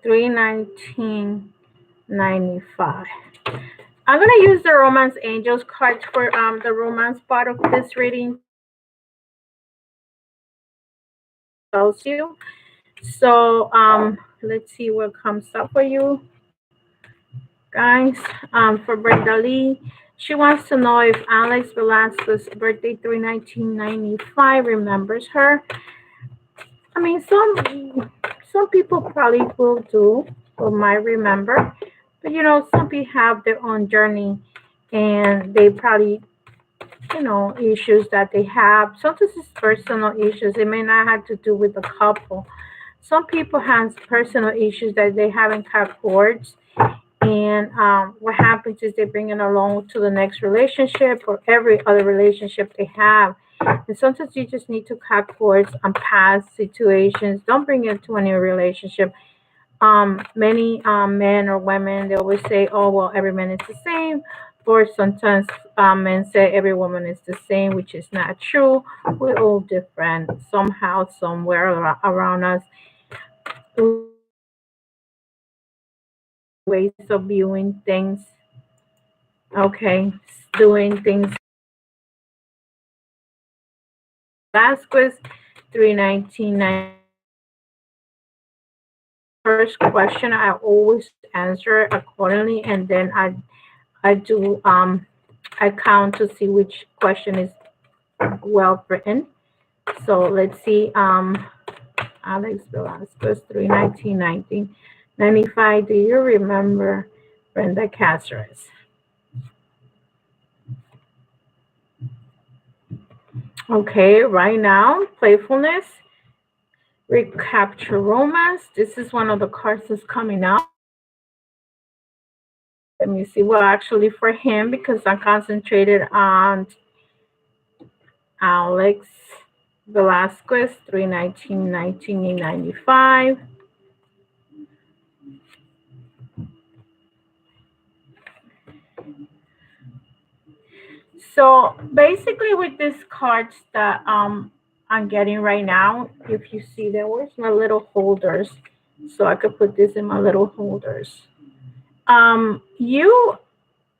3/19/95. I'm going to use the Romance Angels card for the romance part of this reading. Tells you. So let's see what comes up for you guys. For Brenda Lee, she wants to know if Alex Velasquez's birthday 3/19/95 remembers her. I mean, some people probably will do or might remember, but some people have their own journey, and they probably issues that they have. Sometimes it's personal issues. It may not have to do with the couple. Some people have personal issues that they haven't cut cords, and what happens is they bring it along to the next relationship or every other relationship they have. And sometimes you just need to cut cords on past situations. Don't bring it to a new relationship. Many men or women, they always say, oh, well, every man is the same. Or sometimes men say every woman is the same, which is not true. We're all different somehow, somewhere around us. Ways of viewing things. Okay, doing things. Vasquez, 3/19/90. First question, I always answer accordingly, and then I do I count to see which question is well written. So let's see. Alex Velasquez, 3/19/1995. Do you remember Brenda Cáceres? Okay, right now, playfulness, recapture romance. This is one of the cards that's coming out. Let me see. Well, actually, for him, because I'm concentrated on Alex Velasquez, 3/19/1995. So basically, with these cards that I'm getting right now, if you see there, where's my little holders? So I could put this in my little holders. You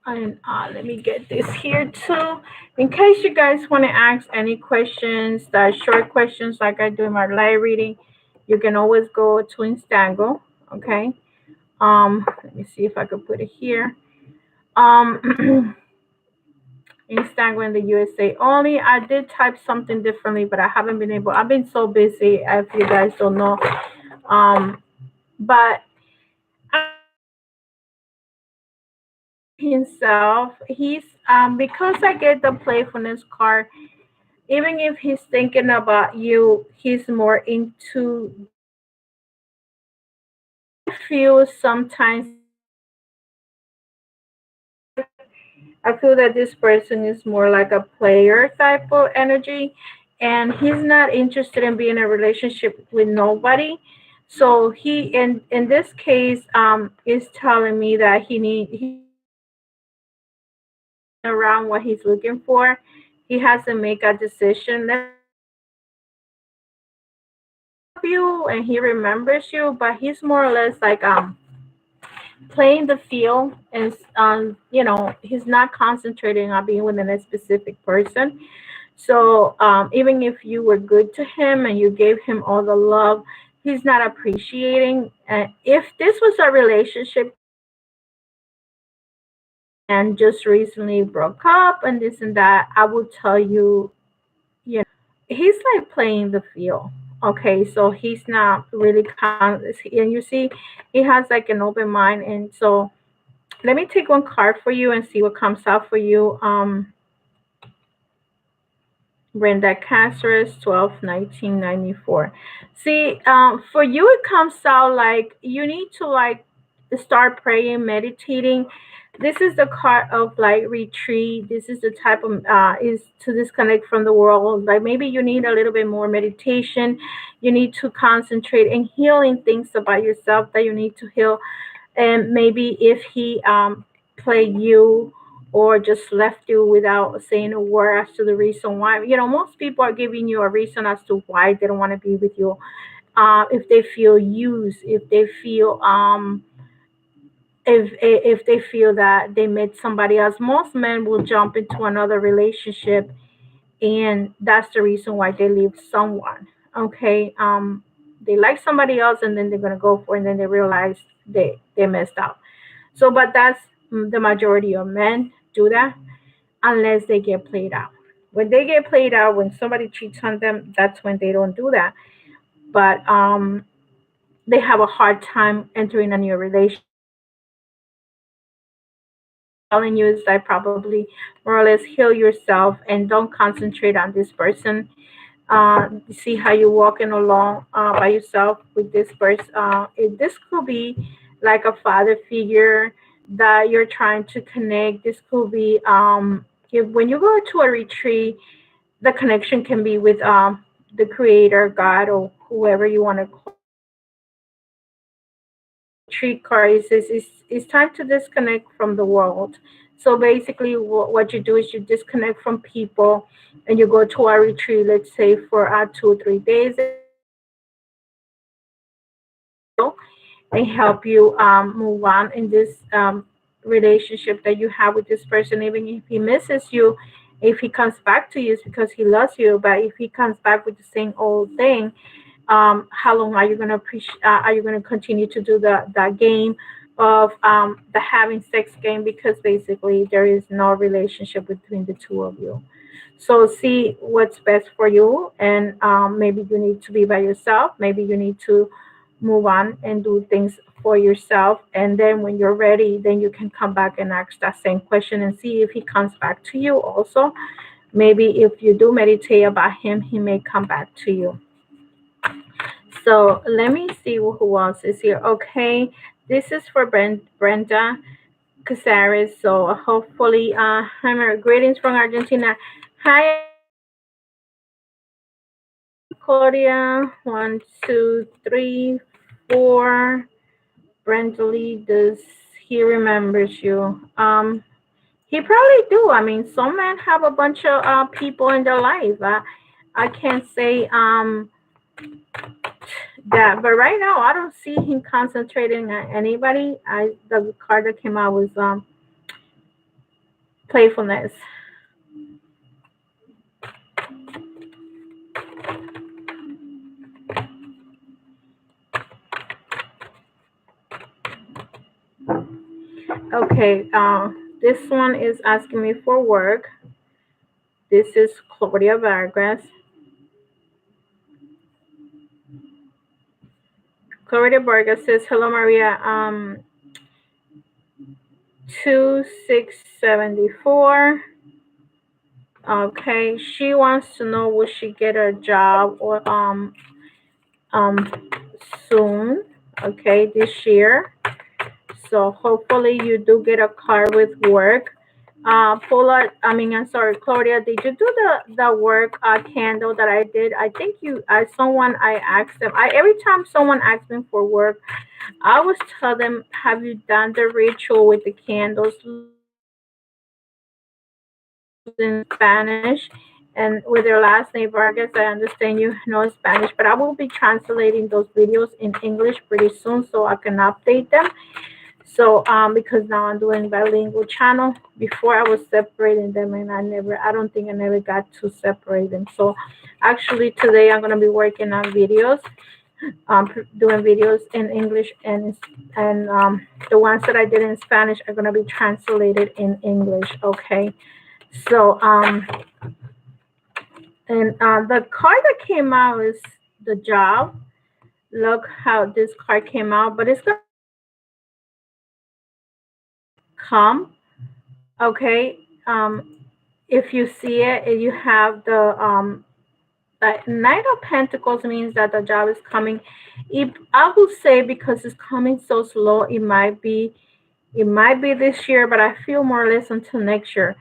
and let me get this here too, in case you guys want to ask any questions, that short questions like I do in my live reading. You can always go to Instango. Okay. Let me see if I could put it here. Instango in the USA only. I did type something differently, but I haven't been able. I've been so busy, if you guys don't know. But himself, he's because I get the playfulness card. Even if he's thinking about you, he's more into. I feel sometimes. I feel that this person is more like a player type of energy, and he's not interested in being in a relationship with nobody. So he, in this case, is telling me that he around what he's looking for. He has to make a decision. You and he remembers you, but he's more or less like playing the field, and he's not concentrating on being with a specific person. So even if you were good to him and you gave him all the love, he's not appreciating. If this was a relationship and just recently broke up and this and that, I would tell you, he's like playing the field. Okay, so he's not really and you see, he has like an open mind, and so let me take one card for you and see what comes out for you. Brenda Cáceres, 12/19/94. See, for you, it comes out like you need to like start praying, meditating. This is the card of like retreat. This is the type of is to disconnect from the world. Like maybe you need a little bit more meditation. You need to concentrate and healing things about yourself that you need to heal. And maybe if he played you or just left you without saying a word as to the reason why. Most people are giving you a reason as to why they don't want to be with you. if they feel used, if they feel if they feel that they met somebody else. Most men will jump into another relationship, and that's the reason why they leave someone. Okay, they like somebody else, and then they're gonna go for it, and then they realize they messed up. So, but that's the majority of men do that unless they get played out. When they get played out, when somebody cheats on them, that's when they don't do that. But they have a hard time entering a new relationship. Telling you is that probably more or less heal yourself and don't concentrate on this person. See how you're walking along by yourself with this person. This could be like a father figure that you're trying to connect. This could be when you go to a retreat, the connection can be with the creator, God, or whoever you want to call. Retreat card it's time to disconnect from the world. So basically, what you do is you disconnect from people, and you go to a retreat, let's say for 2 or 3 days, and help you move on in this relationship that you have with this person. Even if he misses you, if he comes back to you, it's because he loves you. But if he comes back with the same old thing, how long are you going to are you going to continue to do that game of the having sex game? Because basically there is no relationship between the two of you. So see what's best for you, and maybe you need to be by yourself. Maybe you need to move on and do things for yourself. And then when you're ready, then you can come back and ask that same question and see if he comes back to you. Also, maybe if you do meditate about him, he may come back to you. So let me see who else is here. Okay, this is for Brenda Casares. So hopefully, hi, greetings from Argentina. Hi, Claudia. 1, 2, 3, 4. Brenda Lee, does he remembers you? He probably do. I mean, some men have a bunch of people in their life. I can't say that, but right now I don't see him concentrating on anybody. The card that came out was playfulness. Okay, this one is asking me for work. This is Claudia Vargas. Claudia Vargas says, "Hello, Maria. 2674. Okay, she wants to know will she get a job or um soon. Okay, this year. So hopefully you do get a car with work. Paula, I mean, I'm sorry, Claudia, did you do the work candle that I did? I think someone, I asked them, every time someone asks me for work, I always tell them, have you done the ritual with the candles in Spanish? And with their last name, Vargas, I understand you know Spanish, but I will be translating those videos in English pretty soon so I can update them. So because now I'm doing bilingual channel. Before I was separating them, and I don't think I never got to separate them. So actually today I'm gonna be working on videos, doing videos in English, and the ones that I did in Spanish are gonna be translated in English. Okay. So and the card that came out is the job. Look how this card came out, but it's gonna come. Okay. If you see it, you have the Knight of Pentacles means that the job is coming. I will say because it's coming so slow, it might be this year, but I feel more or less until next year.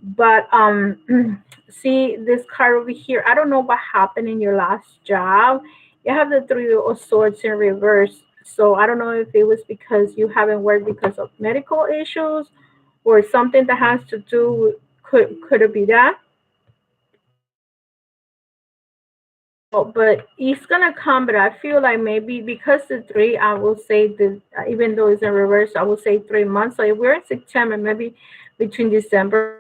But see this card over here. I don't know what happened in your last job. You have the Three of Swords in reverse. So I don't know if it was because you haven't worked because of medical issues or something that has to do with, could it be that? but it's gonna come. But I feel like maybe because the three, I will say that even though it's in reverse, I will say 3 months. So if we're in September, maybe between December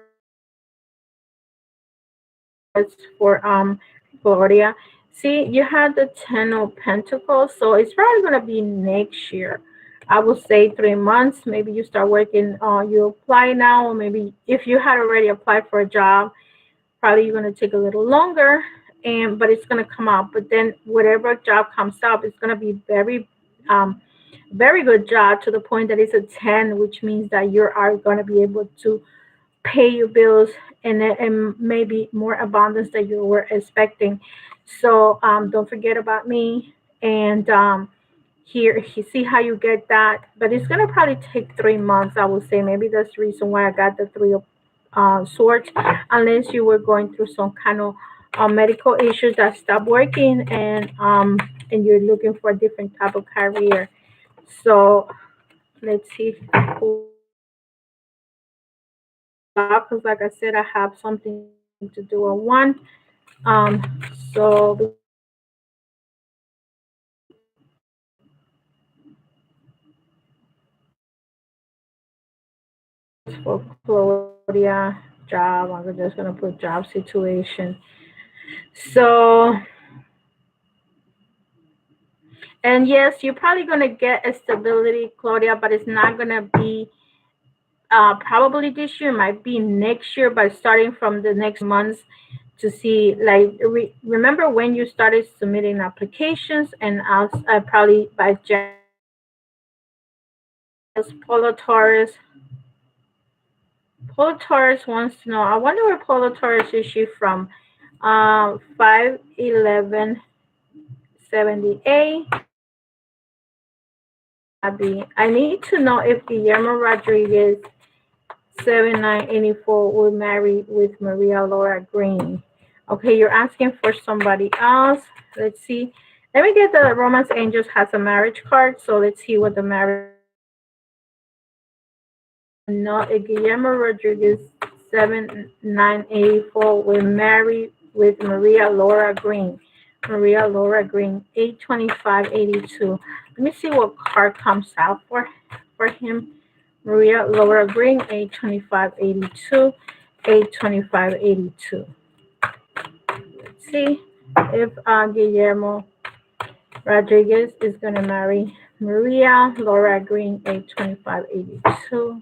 for Claudia. See, you had the 10 of Pentacles, so it's probably gonna be next year. I would say 3 months. Maybe you start working. You apply now, or maybe if you had already applied for a job, probably you're gonna take a little longer, and but it's gonna come out. But then whatever job comes up, it's gonna be very good job to the point that it's a 10, which means that you are gonna be able to pay your bills and maybe more abundance than you were expecting. So don't forget about me. And here, see how you get that. But it's gonna probably take 3 months, I would say. Maybe that's the reason why I got the three of swords, unless you were going through some kind of medical issues that stop working, and you're looking for a different type of career. So let's see who, because like I said, I have something to do on one. So for Claudia, job, I'm just gonna put job situation. So, and yes, you're probably gonna get a stability, Claudia, but it's not gonna be probably this year, might be next year, but starting from the next months to see, like, remember when you started submitting applications, and I'll probably by January, Polo Taurus. Polo Taurus wants to know. I wonder where Polo Taurus is she from? 51178. I need to know if Guillermo Rodriguez 7984 will marry with Maria Laura Green. Okay, you're asking for somebody else. Let's see. Let me get the Romance Angels has a marriage card. So let's see what the marriage. No, Guillermo Rodriguez 7984 will marry with Maria Laura Green. Maria Laura Green 82582. Let me see what card comes out for him. Maria Laura Green 82582. 82582. Let's see if Guillermo Rodriguez is gonna marry Maria Laura Green 82582.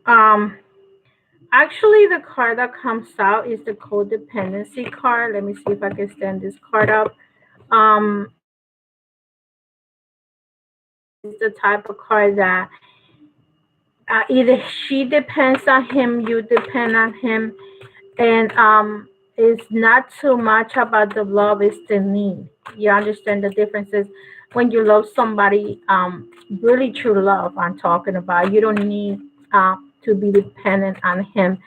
Um, Actually, the card that comes out is the codependency card. Let me see if I can stand this card up. Um, it's the type of card that either she depends on him, you depend on him, and it's not too much about the love, it's the need. You understand the differences when you love somebody, really true love. I'm talking about. You don't need to be dependent on him.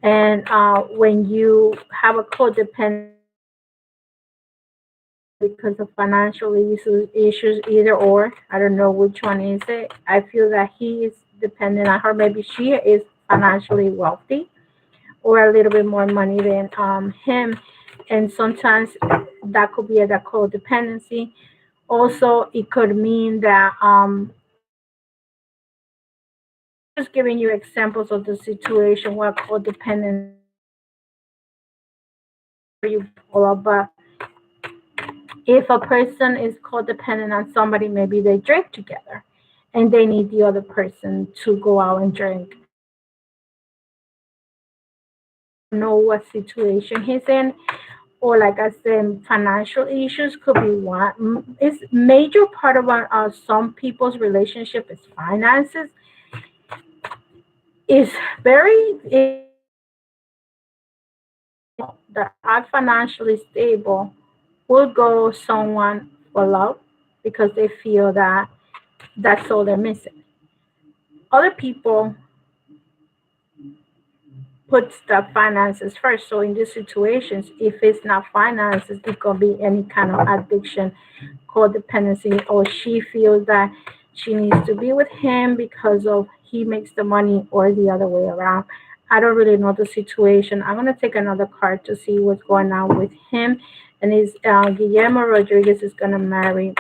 And when you have a codependent because of financial issues, either or, I don't know which one is it. I feel that he is dependent on her. Maybe she is financially wealthy or a little bit more money than him. And sometimes that could be a codependency. Also, it could mean that just giving you examples of the situation where codependent you follow, but if a person is codependent on somebody, maybe they drink together and they need the other person to go out and drink. Know what situation he's in, or like I said, financial issues could be one. It's major part of some people's relationship is finances. Is very that are financially stable will go someone for love because they feel that that's all they're missing. Other people puts the finances first. So in these situations, if it's not finances, it could be any kind of addiction, codependency, or she feels that she needs to be with him because of he makes the money or the other way around. I don't really know the situation. I'm going to take another card to see what's going on with him. And is Guillermo Rodriguez is going to marry.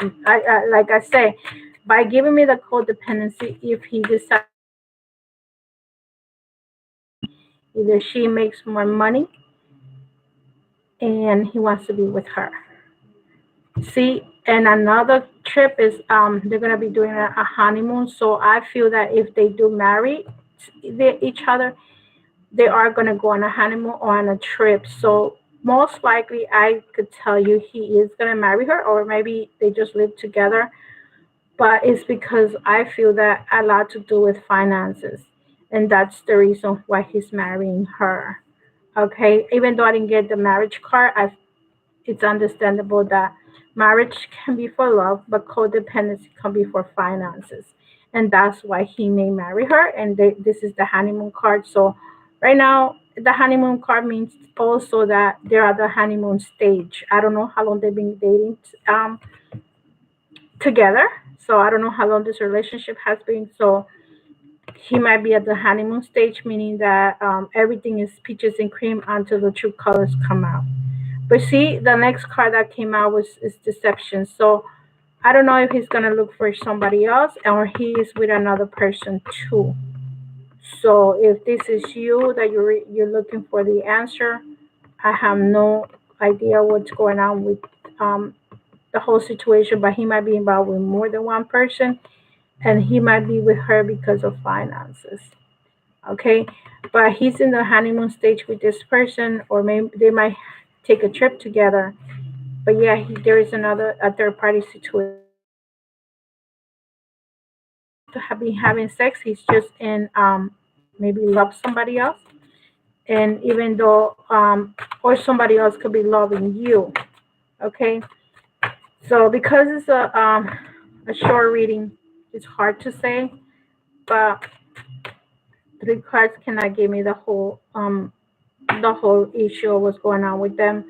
Like I say, by giving me the codependency, if he decides either she makes more money and he wants to be with her. See, and another trip is they're gonna be doing a honeymoon. So I feel that if they do marry each other, they are gonna go on a honeymoon or on a trip. So most likely, I could tell you he is gonna marry her, or maybe they just live together. But it's because I feel that a lot to do with finances, and that's the reason why he's marrying her. Okay, even though I didn't get the marriage card, it's understandable that marriage can be for love, but codependency can be for finances. And that's why he may marry her. And this is the honeymoon card. So, right now, the honeymoon card means also that they're at the honeymoon stage. I don't know how long they've been dating together. So, I don't know how long this relationship has been. So, he might be at the honeymoon stage, meaning that everything is peaches and cream until the true colors come out. But see, the next card that came out was is deception. So I don't know if he's gonna look for somebody else or he is with another person too. So if this is you that you're looking for the answer, I have no idea what's going on with um, the whole situation. But he might be involved with more than one person, and he might be with her because of finances. Okay, but he's in the honeymoon stage with this person, or maybe they might take a trip together. But yeah, there is another a third party situation to have been having sex. He's just in maybe love somebody else, and even though or somebody else could be loving you. Okay, so because it's a short reading, it's hard to say, but three cards cannot give me the whole issue of what's going on with them.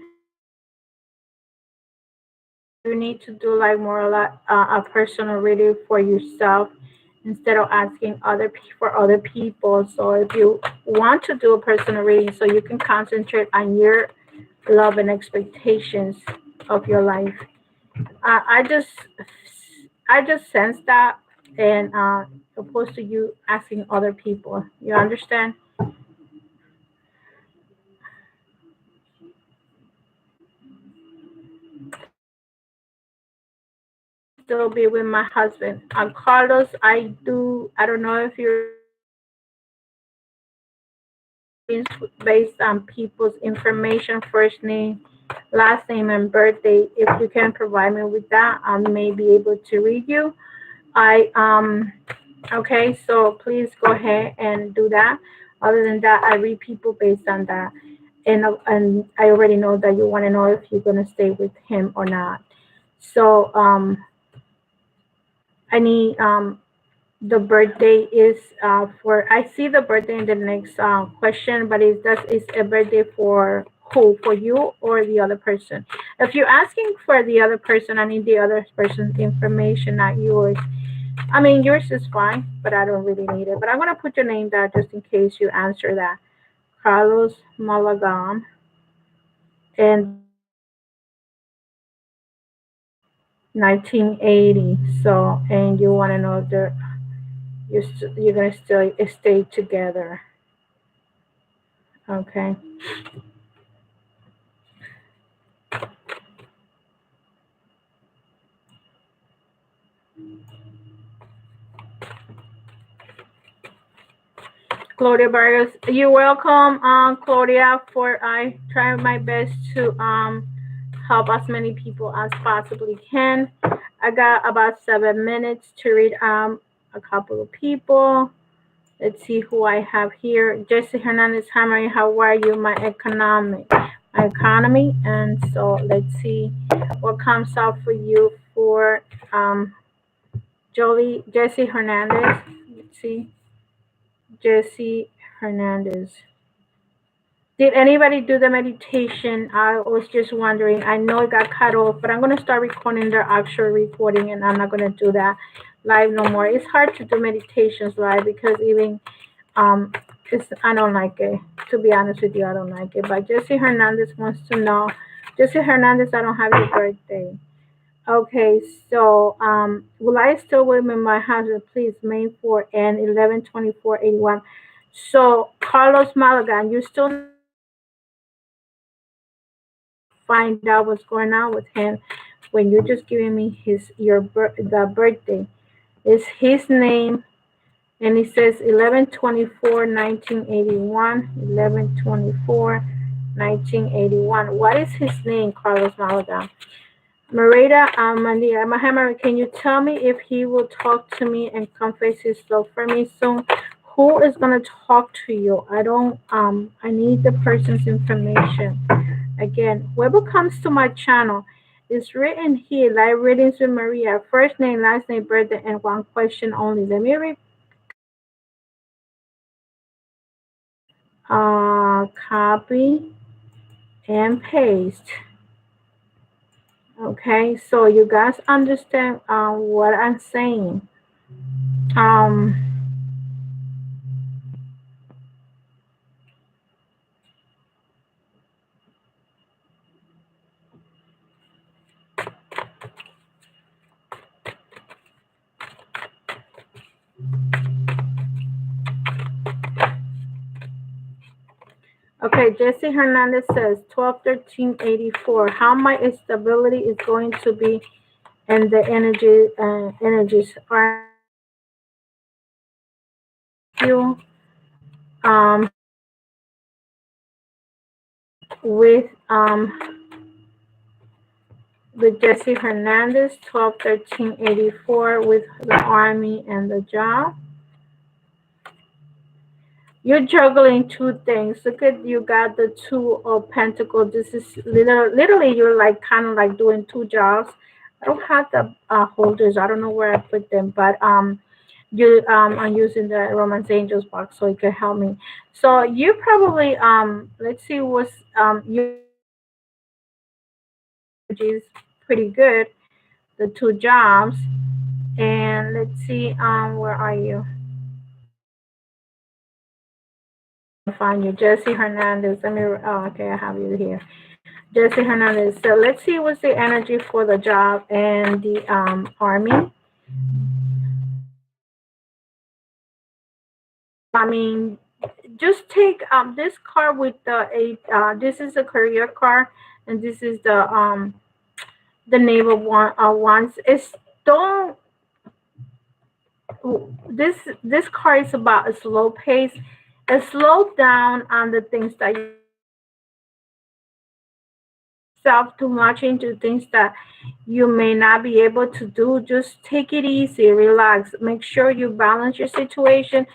You need to do like more or less a personal reading for yourself instead of asking for other people. So if you want to do a personal reading, so you can concentrate on your love and expectations of your life. I just sense that, and opposed to you asking other people. You understand? Still be with my husband. Carlos, I do. I don't know if you're based on people's information, first name, last name, and birthday. If you can provide me with that, I may be able to read you. I okay, so please go ahead and do that. Other than that, I read people based on that, and I already know that you want to know if you're gonna stay with him or not. So I need the birthday is for I see the birthday in the next question, but is a birthday for who? For you or the other person? If you're asking for the other person, I need the other person's information, not yours. I mean, yours is fine, but I don't really need it. But I'm gonna put your name down just in case you answer that. Carlos Malagan, and 1980. So, and you want to know the you're gonna still stay together. Okay. Claudia Vargas, you're welcome, Claudia. For I try my best to help as many people as possibly can. I got about 7 minutes to read a couple of people. Let's see who I have here. Jesse Hernandez, hi, how are you? My economy. And so let's see what comes up for you for Jesse Hernandez. Let's see. Jesse Hernandez. Did anybody do the meditation? I was just wondering. I know it got cut off, but I'm going to start recording the actual recording, and I'm not going to do that live no more. It's hard to do meditations live because even I don't like it. To be honest with you, I don't like it. But Jesse Hernandez wants to know. Jesse Hernandez, I don't have your birthday. Okay, so will I still live in my husband, please, May 4 and 11/24/81. So Carlos Malaga, you still find out what's going on with him when you're just giving me the birthday. Is his name, and it says 11/24/1981. 11/24/1981. What is his name, Carlos Malaga? Marita Mahamari, can you tell me if he will talk to me and confess his love for me soon? Who is gonna talk to you? I don't I need the person's information. Again, whoever comes to my channel, it's written here, live readings with Maria, first name, last name, birthday, and one question only. Let me read. Copy and paste. Okay, so you guys understand what I'm saying. Um, okay, Jesse Hernandez says 12/13/84. How my stability is going to be in the energies are you with with Jesse Hernandez 12/13/84 with the army and the job. You're juggling two things. Look at you got the two of pentacles. This is literally you're like kind of like doing two jobs. I don't have the holders. I don't know where I put them, but I'm using the Romance Angels box so it can help me. So you probably let's see what's your energy is pretty good. The two jobs, and let's see where are you? Find you, Jesse Hernandez. Let me. Oh, okay, I have you here. Jesse Hernandez. So let's see what's the energy for the job and the army. I mean, just take this card with the eight. This is a career card, and this is the name of wands. It's don't this card is about a slow pace, a slow down on the things that you yourself too much into things that you may not be able to do. Just take it easy, relax. Make sure you balance your situation.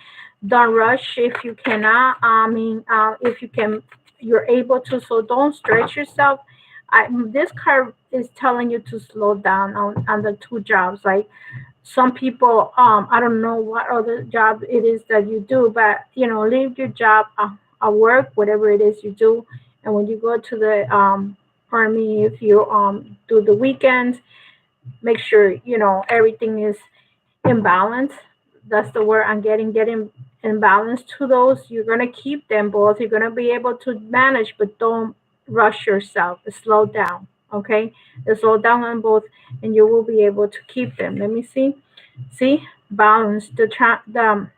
Don't rush if you cannot. If you can, you're able to. So don't stretch yourself. This card is telling you to slow down on the two jobs. Like some people, I don't know what other job it is that you do, but leave your job at work, whatever it is you do, and when you go to the army, if you do the weekends, make sure everything is in balance. That's the word I'm getting in balance to those. You're gonna keep them both. You're gonna be able to manage, but don't rush yourself. Slow down, okay? Slow down on both, and you will be able to keep them. Let me see. See, balance. The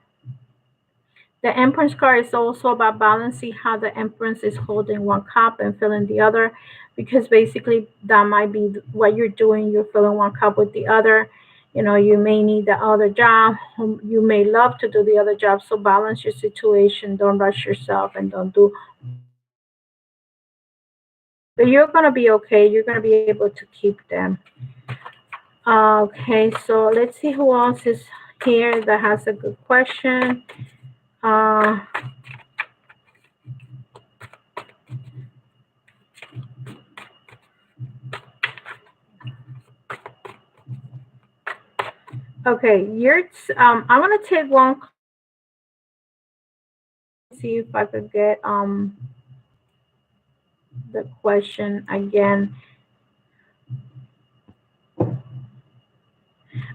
Empress card is also about balancing how the Empress is holding one cup and filling the other, because basically that might be what you're doing. You're filling one cup with the other. You may need the other job. You may love to do the other job. So balance your situation. Don't rush yourself and don't do. But you're going to be okay. You're going to be able to keep them. Okay, so let's see who else is here that has a good question. Uh, okay, I want to take one. See if I could get the question again.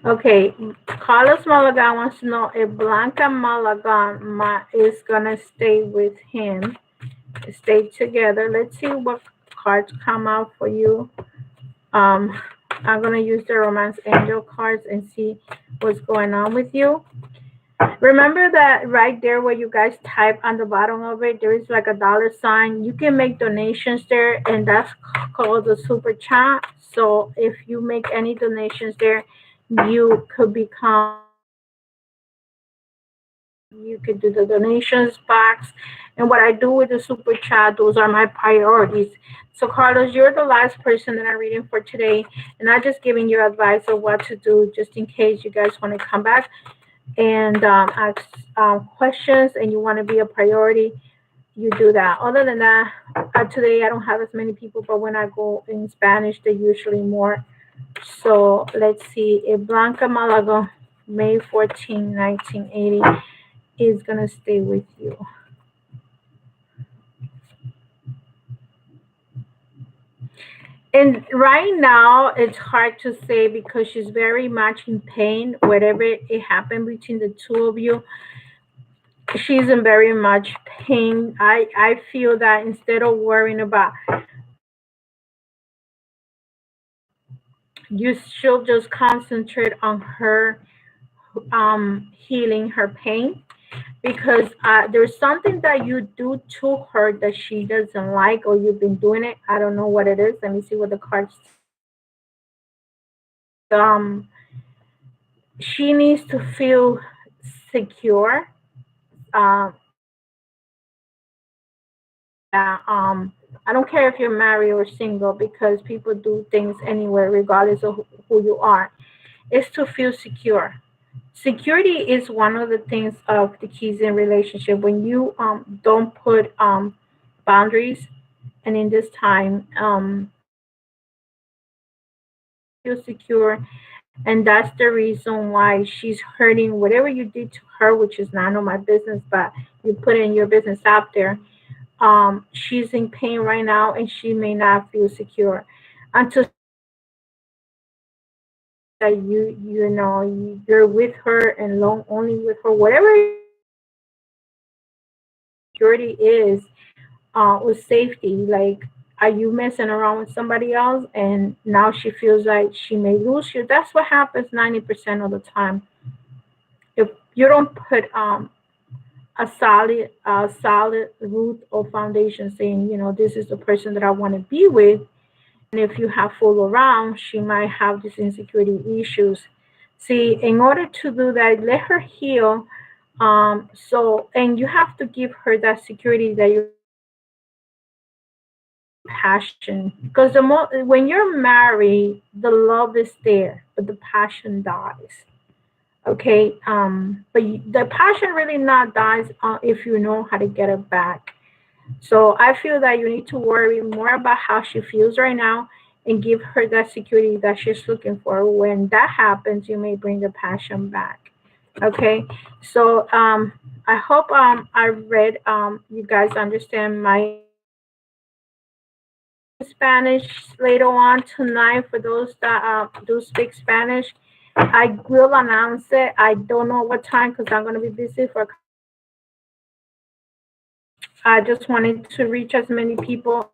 Okay, Carlos Malagan wants to know if Blanca Malagan is gonna stay with him, stay together. Let's see what cards come out for you. Um, I'm gonna use the Romance Angel cards and see what's going on with you. Remember that right there where you guys type on the bottom of it, there is like a dollar sign. You can make donations there, and that's called the super chat. So if you make any donations there, you could become, you could do the donations box. And what I do with the super chat, those are my priorities. So Carlos, you're the last person that I'm reading for today, and I'm just giving you advice of what to do just in case you guys want to come back and ask questions and you want to be a priority, you do that. Other than that, today I don't have as many people, but when I go in Spanish, they're usually more. So let's see if Blanca Malaga, May 14, 1980, is going to stay with you. And right now, it's hard to say because she's very much in pain. Whatever it happened between the two of you, she's in very much pain. I feel that instead of worrying about, you should just concentrate on her healing her pain, because there's something that you do to her that she doesn't like, or you've been doing it. I don't know what it is. Let me see what the cards. Um, she needs to feel secure. Um, I don't care if you're married or single, because people do things anywhere, regardless of who you are. Is to feel secure. Security is one of the things of the keys in relationship. When you don't put boundaries, and in this time, feel secure, and that's the reason why she's hurting. Whatever you did to her, which is none of my business, but you put in your business out there. She's in pain right now, and she may not feel secure until that you know you're with her and long only with her. Whatever security is, with safety. Like, are you messing around with somebody else, and now she feels like she may lose you? That's what happens 90% of the time. If you don't put a solid root or foundation, saying, this is the person that I want to be with. And if you have fooled around, she might have these insecurity issues. See, in order to do that, let her heal. And you have to give her that security that you passion, because when you're married, the love is there, but the passion dies. Okay, but the passion really not dies if you know how to get it back. So I feel that you need to worry more about how she feels right now and give her that security that she's looking for. When that happens, you may bring the passion back. Okay, so I hope I read you guys understand my Spanish later on tonight. For those that do speak Spanish, I will announce it. I don't know what time because I'm going to be busy for. I just wanted to reach as many people,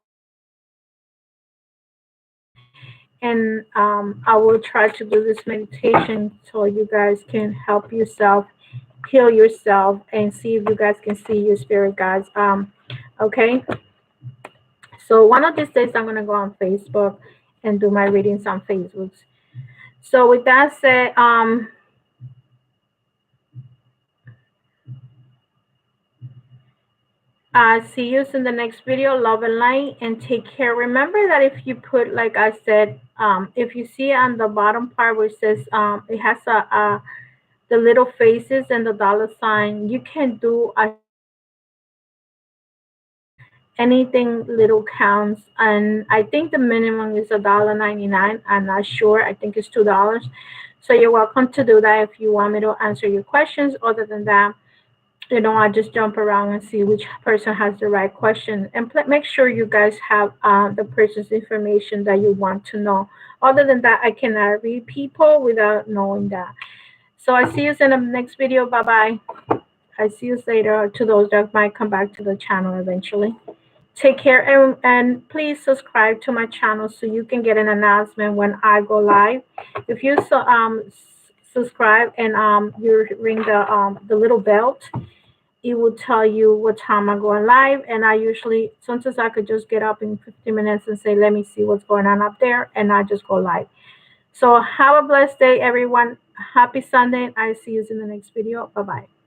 and I will try to do this meditation so you guys can help yourself, heal yourself, and see if you guys can see your spirit guides. Okay. So one of these days, I'm going to go on Facebook and do my readings on Facebook. So with that said, see you in the next video. Love and light, and take care. Remember that if you put, like I said, if you see on the bottom part where it says it has the little faces and the dollar sign, you can do anything little counts. And I think the minimum is $1.99. I'm not sure. I think it's $2. So you're welcome to do that if you want me to answer your questions. Other than that, You know, I just jump around and see which person has the right question, and make sure you guys have the person's information that you want to know. Other than that, I cannot read people without knowing that. So I see you in the next video. Bye bye. I see you later. To those that might come back to the channel eventually. Take care, and please subscribe to my channel so you can get an announcement when I go live. If you subscribe and you ring the little bell, it will tell you what time I'm going live. And I usually, sometimes I could just get up in 15 minutes and say, let me see what's going on up there, and I just go live. So have a blessed day, everyone. Happy Sunday. I see you in the next video. Bye bye.